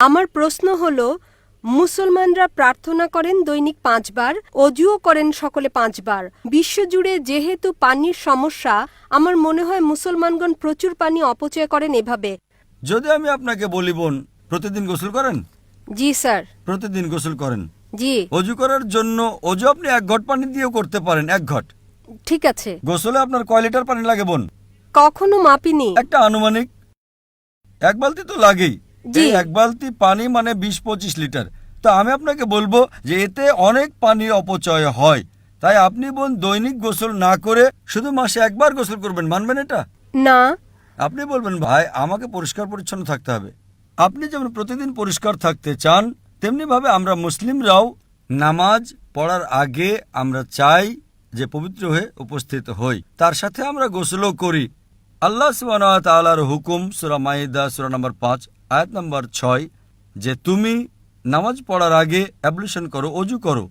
আমার প্রশ্ন হলো, মুসলমানরা প্রার্থনা করেন দৈনিক 5 বার, অজুও করেন সকলে 5 বার। বিশ্বজুড়ে যেহেতু পানির সমস্যা, আমার মনে হয় মুসলমানগণ প্রচুর পানি অপচয় করেন এভাবে। যদি আমি আপনাকে বলি বোন, প্রতিদিন গোসল করেন? জি স্যার। প্রতিদিন গোসল করেন? জি। অজু করার জন্য অজু আপনি 1 ঘট পানি দিয়েও করতে পারেন, 1 ঘট। ঠিক আছে। গোসলে আপনার কয় লিটার পানি লাগে বোন? কখনো মাপিনি। একটা আনুমানিক 1 বালতি তো লাগেই। জি। 1 বালতি পানি মানে 20-25 লিটার। তো আমি আপনাকে বলবো যে এতে অনেক পানি অপচয় হয়। তাই আপনি বোন দৈনিক গোসল না করে শুধু মাসে 1 বার গোসল করবেন, মানবেন এটা? না। আপনি বলবেন ভাই আমাকে পরিষ্কার পরিচ্ছন্ন থাকতে হবে। আপনি যেমন প্রতিদিন পরিষ্কার থাকতে চান, তেমনি ভাবে আমরা মুসলিমরাও নামাজ পড়ার আগে আমরা চাই যে পবিত্র হয়ে উপস্থিত হই, তার সাথে আমরা গোসলও করি। আল্লাহ সুবহানাহু ওয়া তাআলার হুকুম সূরা মাইদা সূরা নম্বর 5 আয়াত নম্বর 6 যে তুমি নামাজ পড়ার আগে অ্যাবলিউশন করো, অজু করো।